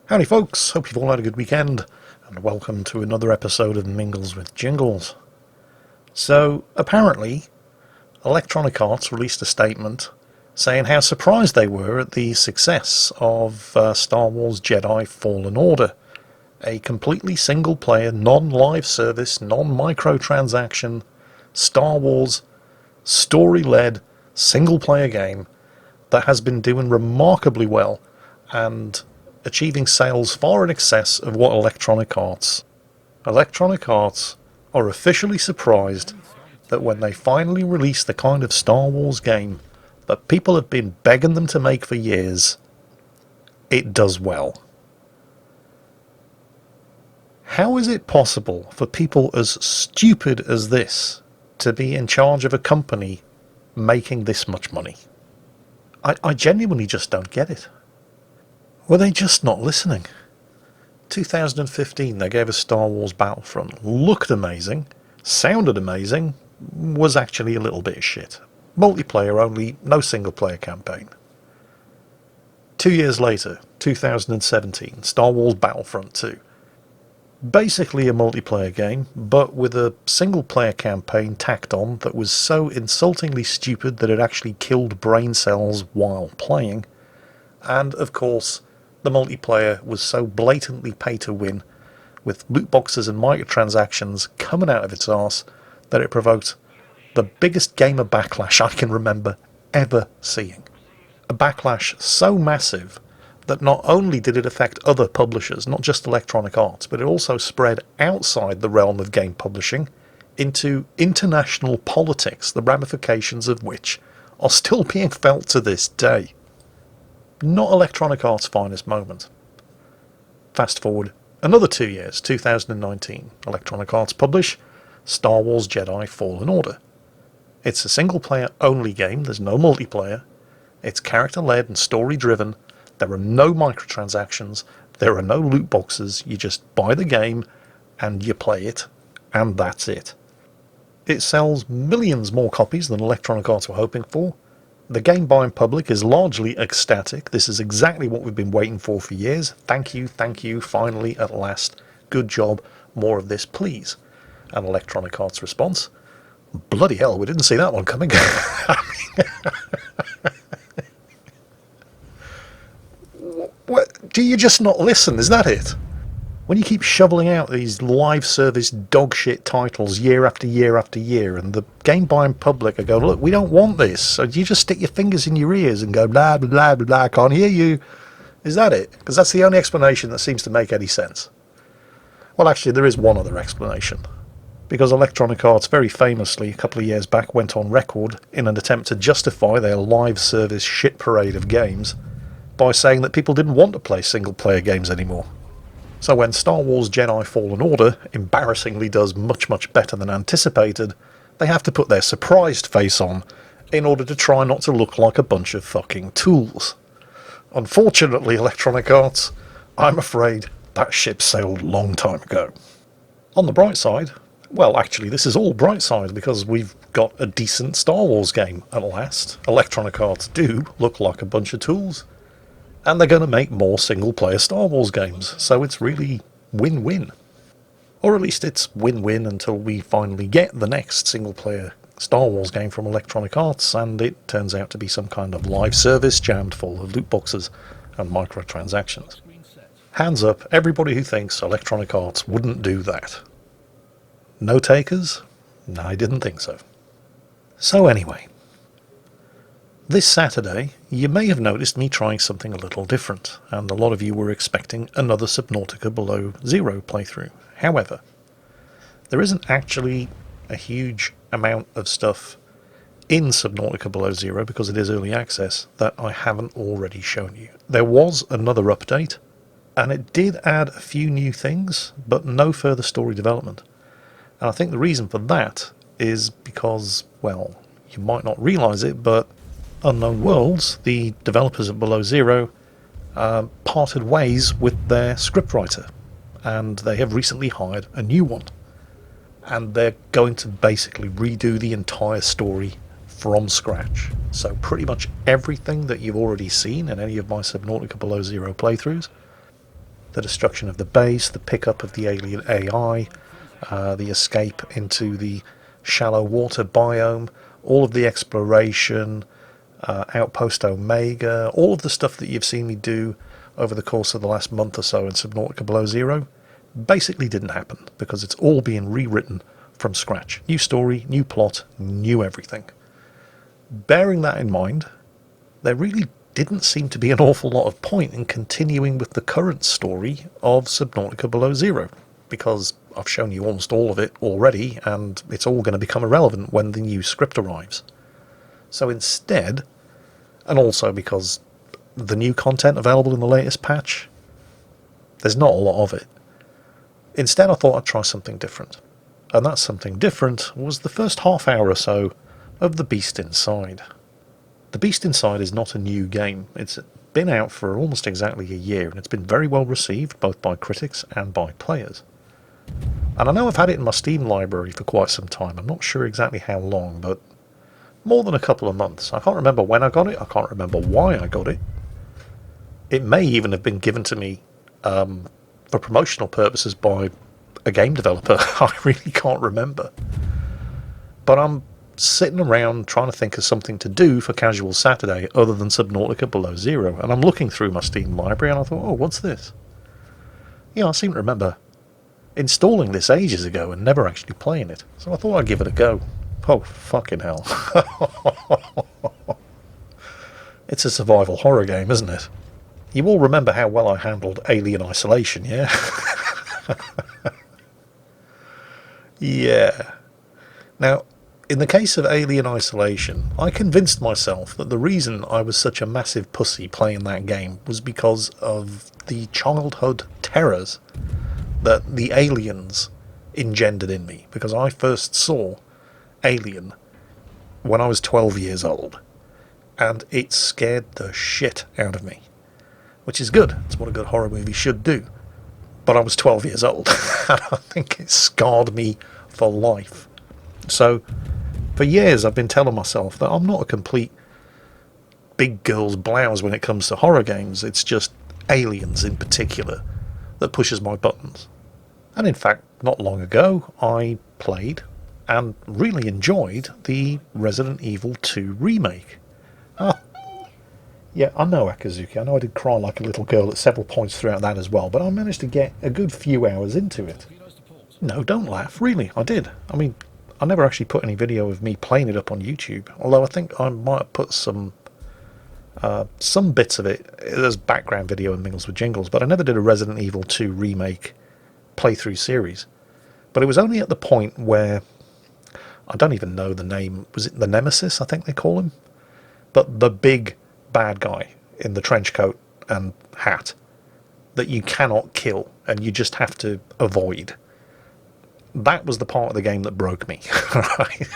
Howdy folks, hope you've all had a good weekend, and welcome to another episode of Mingles with Jingles. So, apparently, Electronic Arts released a statement saying how surprised they were at the success of Star Wars Jedi Fallen Order, a completely single-player, non-live service, non-microtransaction, Star Wars, story-led, single-player game that has been doing remarkably well, and achieving sales far in excess of what Electronic Arts. Electronic Arts are officially surprised that when they finally release the kind of Star Wars game that people have been begging them to make for years, it does well. How is it possible for people as stupid as this to be in charge of a company making this much money? I genuinely just don't get it. Were they just not listening? 2015 they gave us Star Wars Battlefront. Looked amazing, sounded amazing, was actually a little bit of shit. Multiplayer only, no single player campaign. 2 years later, 2017, Star Wars Battlefront 2. Basically a multiplayer game, but with a single player campaign tacked on that was so insultingly stupid that it actually killed brain cells while playing. And of course, the multiplayer was so blatantly pay to win, with loot boxes and microtransactions coming out of its arse, that it provoked the biggest gamer backlash I can remember ever seeing. A backlash so massive that not only did it affect other publishers, not just Electronic Arts, but it also spread outside the realm of game publishing into international politics, the ramifications of which are still being felt to this day. Not Electronic Arts' finest moment. Fast forward another 2 years, 2019, Electronic Arts publish Star Wars Jedi Fallen Order. It's a single player only game, there's no multiplayer, it's character led and story driven, there are no microtransactions, there are no loot boxes, you just buy the game and you play it, and that's it. It sells millions more copies than Electronic Arts were hoping for. The game buying public is largely ecstatic. This is exactly what we've been waiting for years. Thank you, finally, at last. Good job, more of this, please. And Electronic Arts' response, bloody hell, we didn't see that one coming. What, do you just not listen? Is that it? When you keep shoveling out these live service dogshit titles year after year after year, and the game buying public are going, look, we don't want this, so you just stick your fingers in your ears and go, blah, blah, blah, blah, I can't hear you. Is that it? Because that's the only explanation that seems to make any sense. Well, actually, there is one other explanation. Because Electronic Arts very famously, a couple of years back, went on record in an attempt to justify their live service shit parade of games by saying that people didn't want to play single-player games anymore. So when Star Wars Jedi Fallen Order embarrassingly does much, much better than anticipated, they have to put their surprised face on in order to try not to look like a bunch of fucking tools. Unfortunately, Electronic Arts, I'm afraid that ship sailed a long time ago. On the bright side, well, actually, this is all bright side because we've got a decent Star Wars game at last. Electronic Arts do look like a bunch of tools. And they're going to make more single-player Star Wars games, so it's really win-win. Or at least it's win-win until we finally get the next single-player Star Wars game from Electronic Arts, and it turns out to be some kind of live service jammed full of loot boxes and microtransactions. Hands up, everybody who thinks Electronic Arts wouldn't do that. No takers? No, I didn't think so. So anyway, this Saturday, you may have noticed me trying something a little different, and a lot of you were expecting another Subnautica Below Zero playthrough. However, there isn't actually a huge amount of stuff in Subnautica Below Zero, because it is early access, that I haven't already shown you. There was another update, and it did add a few new things, but no further story development. And I think the reason for that is because, well, you might not realise it, but Unknown Worlds, the developers of Below Zero, parted ways with their scriptwriter, and they have recently hired a new one. And they're going to basically redo the entire story from scratch. So pretty much everything that you've already seen in any of my Subnautica Below Zero playthroughs the destruction of the base, the pickup of the alien AI, the escape into the shallow water biome, all of the exploration, Outpost Omega, all of the stuff that you've seen me do over the course of the last month or so in Subnautica Below Zero basically didn't happen, because it's all being rewritten from scratch. New story, new plot, new everything. Bearing that in mind, there really didn't seem to be an awful lot of point in continuing with the current story of Subnautica Below Zero, because I've shown you almost all of it already, and it's all going to become irrelevant when the new script arrives. So instead, and also because the new content available in the latest patch, there's not a lot of it. Instead, I thought I'd try something different. And that something different was the first half hour or so of The Beast Inside. The Beast Inside is not a new game. It's been out for almost exactly a year, and it's been very well received both by critics and by players. And I know I've had it in my Steam library for quite some time. I'm not sure exactly how long, but more than a couple of months. I can't remember when I got it. I can't remember why I got it. It may even have been given to me for promotional purposes by a game developer. I really can't remember. But I'm sitting around trying to think of something to do for Casual Saturday other than Subnautica Below Zero. And I'm looking through my Steam library and I thought, oh, what's this? Yeah, I seem to remember installing this ages ago and never actually playing it. So I thought I'd give it a go. Oh, fucking hell. It's a survival horror game, isn't it? You all remember how well I handled Alien Isolation, yeah? Yeah. Now, in the case of Alien Isolation, I convinced myself that the reason I was such a massive pussy playing that game was because of the childhood terrors that the aliens engendered in me. Because I first saw Alien when I was 12 years old, and it scared the shit out of me. Which is good. It's what a good horror movie should do. But I was 12 years old, and I think it scarred me for life. So, for years I've been telling myself that I'm not a complete big girl's blouse when it comes to horror games. It's just Aliens in particular that pushes my buttons. And in fact, not long ago, I played and really enjoyed the Resident Evil 2 remake. Yeah, I know, Akazuki. I know I did cry like a little girl at several points throughout that as well, but I managed to get a good few hours into it. No, don't laugh. Really, I did. I mean, I never actually put any video of me playing it up on YouTube, although I think I might have put some bits of it as background video in Mingles with Jingles, but I never did a Resident Evil 2 remake playthrough series. But it was only at the point where, I don't even know the name, was it the Nemesis, I think they call him? But the big bad guy in the trench coat and hat that you cannot kill and you just have to avoid. That was the part of the game that broke me. Right?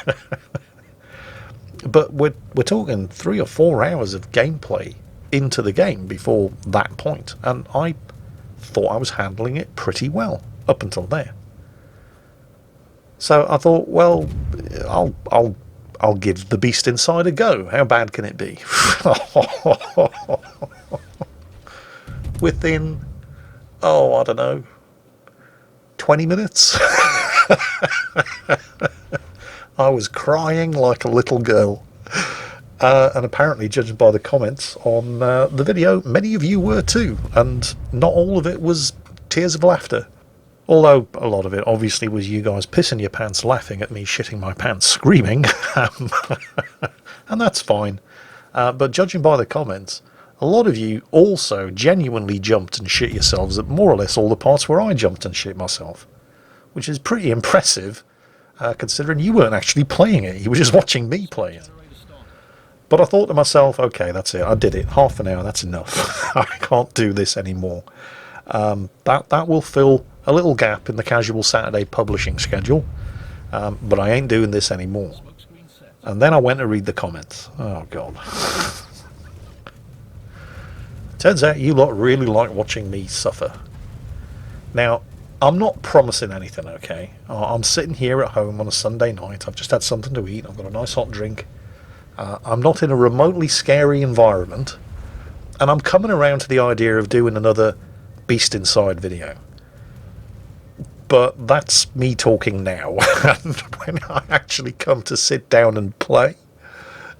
But we're talking 3 or 4 hours of gameplay into the game before that point, and I thought I was handling it pretty well up until there. So I thought, well, I'll give The Beast Inside a go. How bad can it be? Within, I don't know, 20 minutes, I was crying like a little girl. And apparently, judging by the comments on the video, many of you were too. And not all of it was tears of laughter. Although a lot of it obviously was you guys pissing your pants laughing at me shitting my pants screaming. And that's fine. But judging by the comments, a lot of you also genuinely jumped and shit yourselves at more or less all the parts where I jumped and shit myself. Which is pretty impressive, considering you weren't actually playing it. You were just watching me play it. But I thought to myself, okay, that's it. I did it. Half an hour, that's enough. I can't do this anymore. That will fill a little gap in the Casual Saturday publishing schedule, but I ain't doing this anymore. And then I went to read the comments. Oh, God. Turns out you lot really like watching me suffer. Now, I'm not promising anything, okay? I'm sitting here at home on a Sunday night. I've just had something to eat. I've got a nice hot drink. I'm not in a remotely scary environment. And I'm coming around to the idea of doing another beast inside video. But that's me talking now. And when I actually come to sit down and play,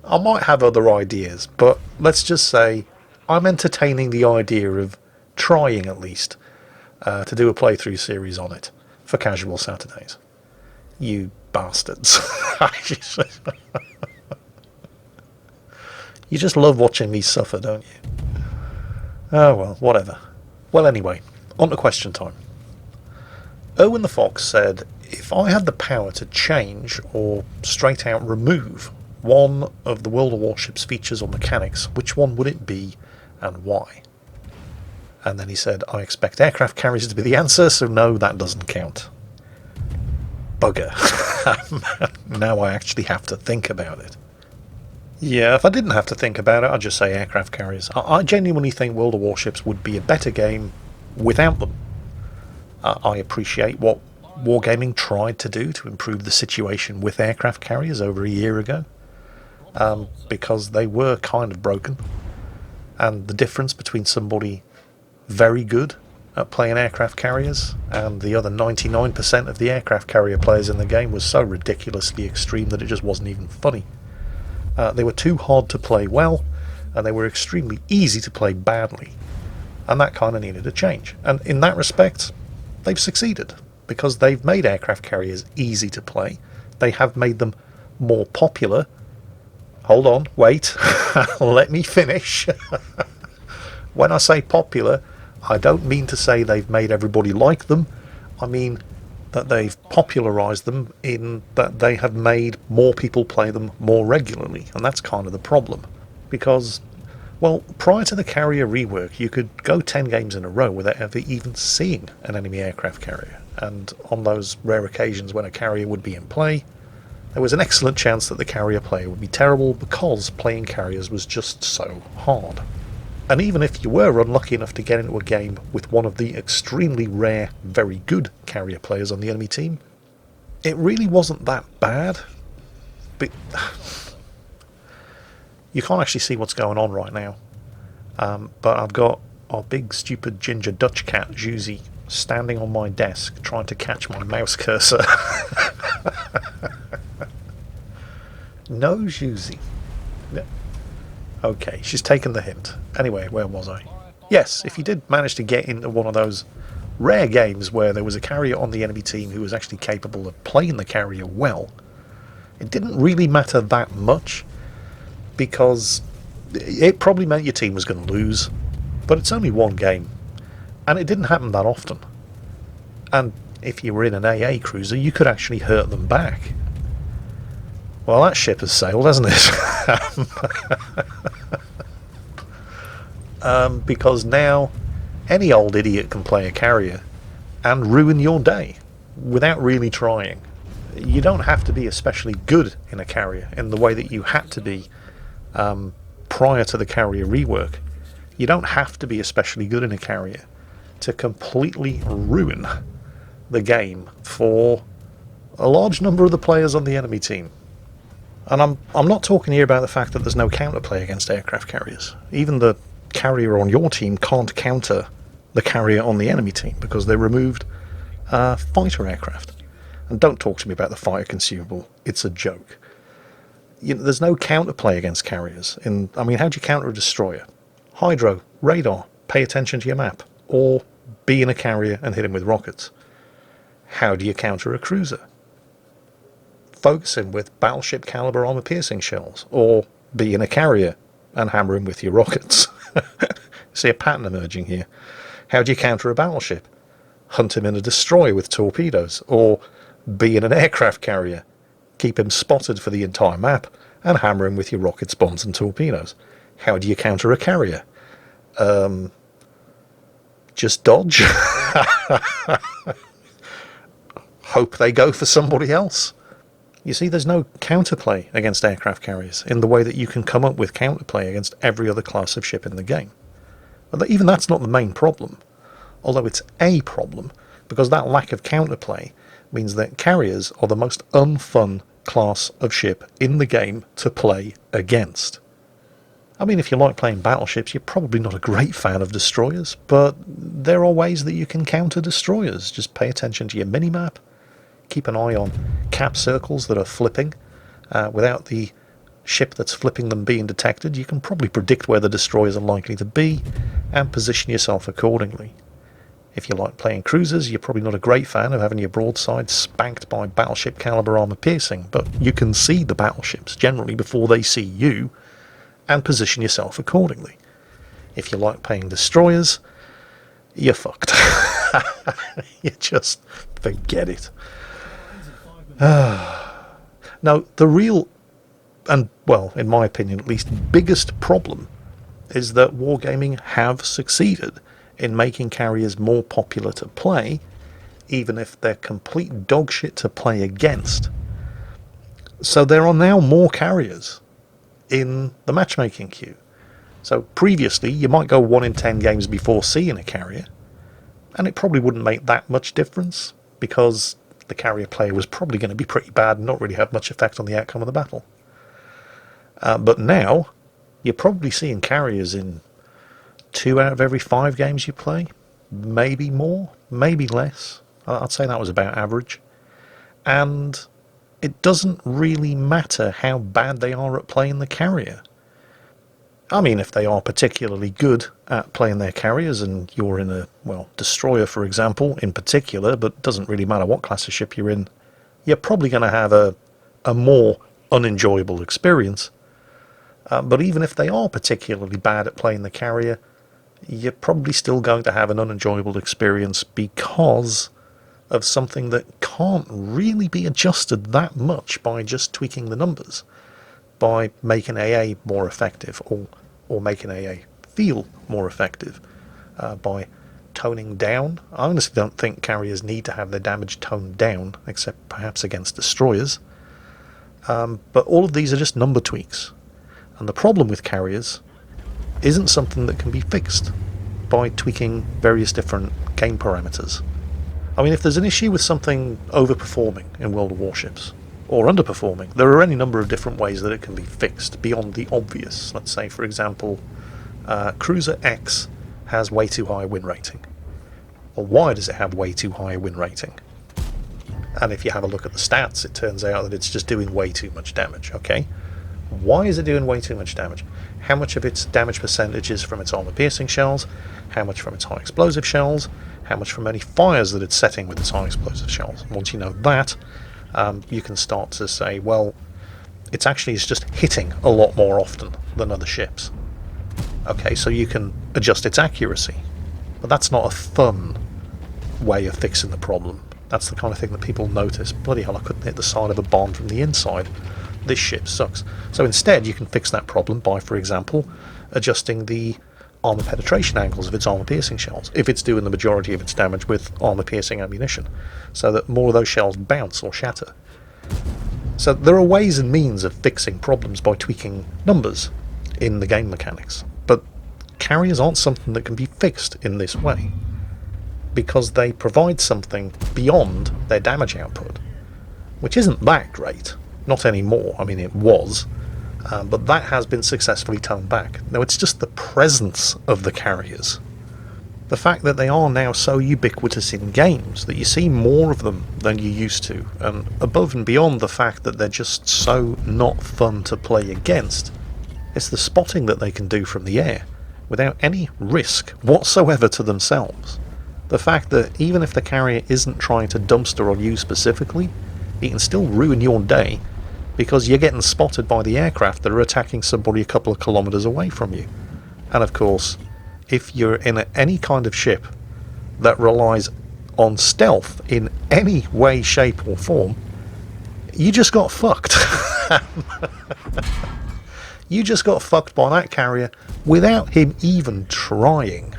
I might have other ideas, but let's just say I'm entertaining the idea of trying at least to do a playthrough series on it for casual Saturdays. You bastards. You just love watching me suffer, don't you? Oh well, whatever. Well anyway, on to question time. Owen the Fox said, if I had the power to change or straight out remove one of the World of Warships features or mechanics, which one would it be and why? And then he said, I expect aircraft carriers to be the answer, so no, that doesn't count. Bugger. Now I actually have to think about it. Yeah, if I didn't have to think about it, I'd just say aircraft carriers. I genuinely think World of Warships would be a better game without them. I appreciate what Wargaming tried to do to improve the situation with aircraft carriers over a year ago, because they were kind of broken, and the difference between somebody very good at playing aircraft carriers and the other 99% of the aircraft carrier players in the game was so ridiculously extreme that it just wasn't even funny. They were too hard to play well, and they were extremely easy to play badly, and that kind of needed a change. And in that respect, they've succeeded, because they've made aircraft carriers easy to play. They have made them more popular. Hold on, wait, let me finish. When I say popular, I don't mean to say they've made everybody like them. I mean that they've popularised them in that they have made more people play them more regularly, and that's kind of the problem. Because, well, prior to the carrier rework, you could go 10 games in a row without ever even seeing an enemy aircraft carrier, and on those rare occasions when a carrier would be in play, there was an excellent chance that the carrier player would be terrible because playing carriers was just so hard. And even if you were unlucky enough to get into a game with one of the extremely rare, very good carrier players on the enemy team, it really wasn't that bad. But you can't actually see what's going on right now. But I've got our big stupid ginger Dutch cat, Juicy, standing on my desk trying to catch my mouse cursor. No, Juicy. No. Okay, she's taken the hint. Anyway, where was I? Yes, if you did manage to get into one of those rare games where there was a carrier on the enemy team who was actually capable of playing the carrier well, it didn't really matter that much, because it probably meant your team was going to lose, but it's only one game, and it didn't happen that often. And if you were in an AA cruiser, you could actually hurt them back. Well, that ship has sailed, hasn't it? Because now any old idiot can play a carrier and ruin your day without really trying. You don't have to be especially good in a carrier in the way that you had to be prior to the carrier rework. You don't have to be especially good in a carrier to completely ruin the game for a large number of the players on the enemy team. And I'm not talking here about the fact that there's no counterplay against aircraft carriers. Even the carrier on your team can't counter the carrier on the enemy team because they removed fighter aircraft. And don't talk to me about the fighter consumable. It's a joke. You know, there's no counterplay against carriers. How do you counter a destroyer? Hydro, radar, pay attention to your map, or be in a carrier and hit him with rockets. How do you counter a cruiser? Focus him with battleship caliber armor piercing shells, or be in a carrier and hammer him with your rockets. See a pattern emerging here. How do you counter a battleship? Hunt him in a destroyer with torpedoes, or be in an aircraft carrier, keep him spotted for the entire map, and hammer him with your rockets, bombs and torpedoes. How do you counter a carrier? Just dodge? Hope they go for somebody else. You see, there's no counterplay against aircraft carriers in the way that you can come up with counterplay against every other class of ship in the game. But even that's not the main problem, although it's a problem, because that lack of counterplay means that carriers are the most unfun class of ship in the game to play against. I mean, if you like playing battleships, you're probably not a great fan of destroyers, but there are ways that you can counter destroyers. Just pay attention to your minimap, keep an eye on cap circles that are flipping. Without the ship that's flipping them being detected, you can probably predict where the destroyers are likely to be and position yourself accordingly. If you like playing cruisers, you're probably not a great fan of having your broadside spanked by battleship caliber armor piercing, but you can see the battleships generally before they see you and position yourself accordingly. If you like playing destroyers, you're fucked. You just forget it. Now, the real, and well, in my opinion at least, biggest problem is that wargaming have succeeded in making carriers more popular to play, even if they're complete dog shit to play against. So there are now more carriers in the matchmaking queue. So previously, you might go 1 in 10 games before seeing a carrier, and it probably wouldn't make that much difference, because the carrier player was probably going to be pretty bad and not really have much effect on the outcome of the battle. But now, you're probably seeing carriers in 2 out of every 5 games you play, maybe more, maybe less. I'd say that was about average. And it doesn't really matter how bad they are at playing the carrier. I mean, if they are particularly good at playing their carriers, and you're in a, well, destroyer, for example, in particular, but it doesn't really matter what class of ship you're in, you're probably going to have a more unenjoyable experience. But even if they are particularly bad at playing the carrier, you're probably still going to have an unenjoyable experience because of something that can't really be adjusted that much by just tweaking the numbers, by making AA more effective, or making AA feel more effective, by toning down. I honestly don't think carriers need to have their damage toned down, except perhaps against destroyers. But all of these are just number tweaks. And the problem with carriers isn't something that can be fixed by tweaking various different game parameters. I mean, if there's an issue with something overperforming in World of Warships, or underperforming, there are any number of different ways that it can be fixed beyond the obvious. Let's say, for example, Cruiser X has way too high a win rating. Well, why does it have way too high a win rating? And if you have a look at the stats, it turns out that it's just doing way too much damage, okay? Why is it doing way too much damage? How much of its damage percentage is from its armor-piercing shells? How much from its high-explosive shells? How much from any fires that it's setting with its high-explosive shells? Once you know that, you can start to say, well, it's just hitting a lot more often than other ships. Okay, so you can adjust its accuracy. But that's not a fun way of fixing the problem. That's the kind of thing that people notice. Bloody hell, I couldn't hit the side of a bomb from the inside. This ship sucks. So instead, you can fix that problem by, for example, adjusting the armor penetration angles of its armor-piercing shells, if it's doing the majority of its damage with armor-piercing ammunition, so that more of those shells bounce or shatter. So there are ways and means of fixing problems by tweaking numbers in the game mechanics, but carriers aren't something that can be fixed in this way, because they provide something beyond their damage output, which isn't that great. Not anymore. I mean, it was, but that has been successfully toned back. Now, it's just the presence of the carriers. The fact that they are now so ubiquitous in games, that you see more of them than you used to, and above and beyond the fact that they're just so not fun to play against, it's the spotting that they can do from the air, without any risk whatsoever to themselves. The fact that even if the carrier isn't trying to dumpster on you specifically, it can still ruin your day, because you're getting spotted by the aircraft that are attacking somebody a couple of kilometers away from you. And of course, if you're in any kind of ship that relies on stealth in any way, shape or form, you just got fucked. You just got fucked by that carrier without him even trying.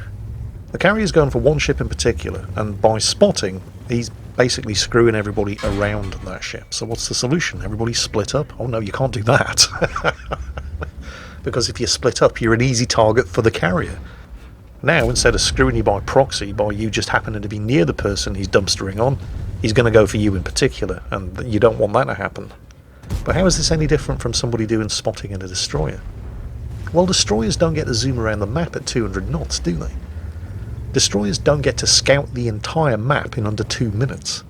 The carrier's going for one ship in particular, and by spotting, he's basically screwing everybody around that ship. So what's the solution? Everybody split up? Oh no, you can't do that. Because if you split up, you're an easy target for the carrier. Now, instead of screwing you by proxy, by you just happening to be near the person he's dumpstering on, he's going to go for you in particular, and you don't want that to happen. But how is this any different from somebody doing spotting in a destroyer? Well, destroyers don't get to zoom around the map at 200 knots, do they? Destroyers don't get to scout the entire map in under 2 minutes.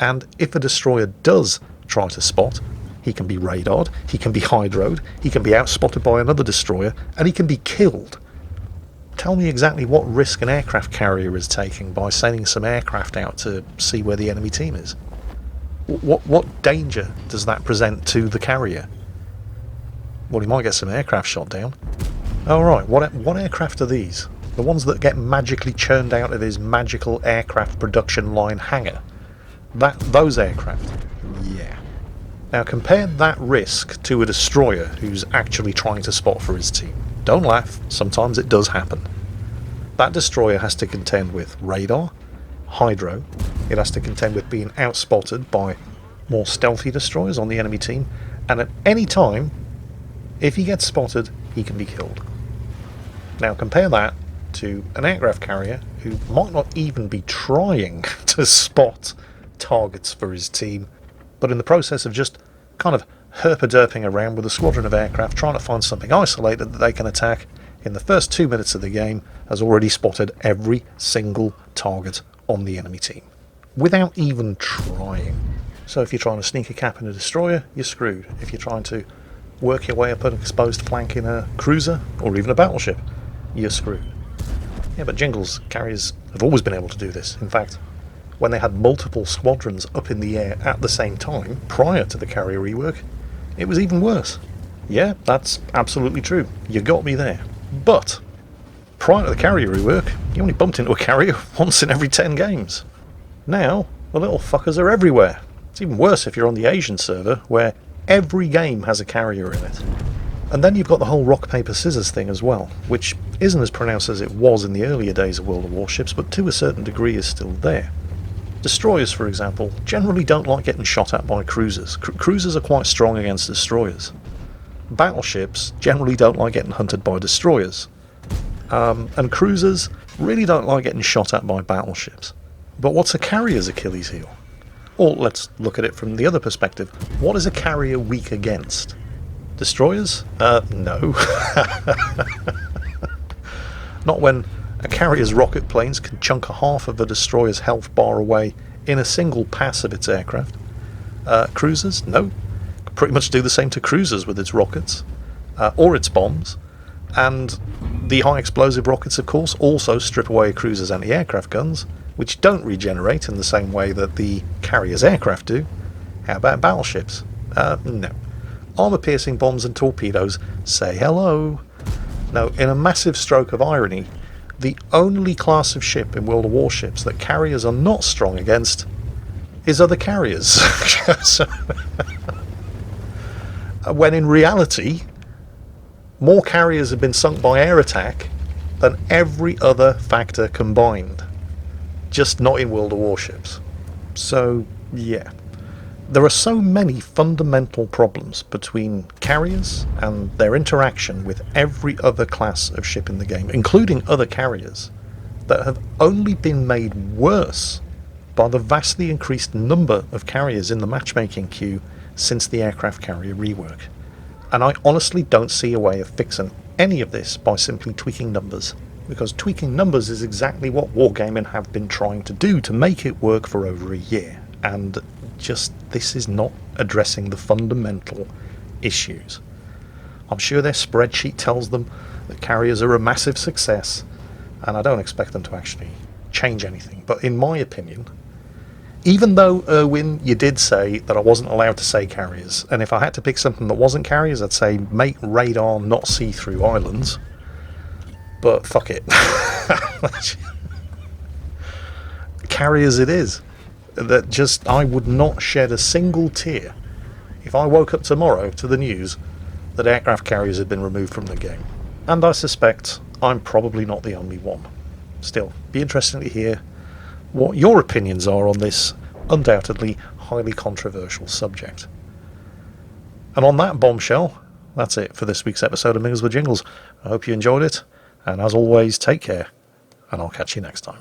And if a destroyer does try to spot, he can be radared, he can be hydroed, he can be outspotted by another destroyer, and he can be killed. Tell me exactly what risk an aircraft carrier is taking by sending some aircraft out to see where the enemy team is. What danger does that present to the carrier? Well, he might get some aircraft shot down. Oh right, what aircraft are these? The ones that get magically churned out of his magical aircraft production line hangar. Those aircraft. Yeah. Now compare that risk to a destroyer who's actually trying to spot for his team. Don't laugh, sometimes it does happen. That destroyer has to contend with radar, hydro, it has to contend with being outspotted by more stealthy destroyers on the enemy team, and at any time, if he gets spotted, he can be killed. Now compare that to an aircraft carrier who might not even be trying to spot targets for his team, but in the process of just kind of herpaderping around with a squadron of aircraft trying to find something isolated that they can attack, in the first 2 minutes of the game has already spotted every single target on the enemy team without even trying. So if you're trying to sneak a cap in a destroyer, you're screwed. If you're trying to work your way up an exposed flank in a cruiser or even a battleship, you're screwed. Yeah, but Jingles carriers have always been able to do this. In fact, when they had multiple squadrons up in the air at the same time prior to the carrier rework, it was even worse. Yeah, that's absolutely true. You got me there. But prior to the carrier rework, you only bumped into a carrier once in every 10 games. Now, the little fuckers are everywhere. It's even worse if you're on the Asian server, where every game has a carrier in it. And then you've got the whole rock, paper, scissors thing as well, which isn't as pronounced as it was in the earlier days of World of Warships, but to a certain degree is still there. Destroyers, for example, generally don't like getting shot at by cruisers. Cruisers are quite strong against destroyers. Battleships generally don't like getting hunted by destroyers. And cruisers really don't like getting shot at by battleships. But what's a carrier's Achilles heel? Or let's look at it from the other perspective. What is a carrier weak against? Destroyers? No. Not when a carrier's rocket planes can chunk a half of a destroyer's health bar away in a single pass of its aircraft. Cruisers? No. Could pretty much do the same to cruisers with its rockets, or its bombs. And the high explosive rockets, of course, also strip away a cruiser's anti-aircraft guns, which don't regenerate in the same way that the carrier's aircraft do. How about battleships? No. Armour-piercing bombs and torpedoes say hello. No, in a massive stroke of irony, the only class of ship in World of Warships that carriers are not strong against is other carriers. When in reality, more carriers have been sunk by air attack than every other factor combined. Just not in World of Warships. So, yeah. There are so many fundamental problems between carriers and their interaction with every other class of ship in the game, including other carriers, that have only been made worse by the vastly increased number of carriers in the matchmaking queue since the aircraft carrier rework. And I honestly don't see a way of fixing any of this by simply tweaking numbers, because tweaking numbers is exactly what Wargaming have been trying to do to make it work for over a year, and just this is not addressing the fundamental issues. I'm sure their spreadsheet tells them that carriers are a massive success, and I don't expect them to actually change anything, but in my opinion, even though, Erwin, you did say that I wasn't allowed to say carriers, and if I had to pick something that wasn't carriers, I'd say make radar not see-through islands, but fuck it. Carriers it is. That just, I would not shed a single tear if I woke up tomorrow to the news that aircraft carriers had been removed from the game. And I suspect I'm probably not the only one. Still, be interesting to hear what your opinions are on this undoubtedly highly controversial subject. And on that bombshell, that's it for this week's episode of Mingles with Jingles. I hope you enjoyed it, and as always, take care, and I'll catch you next time.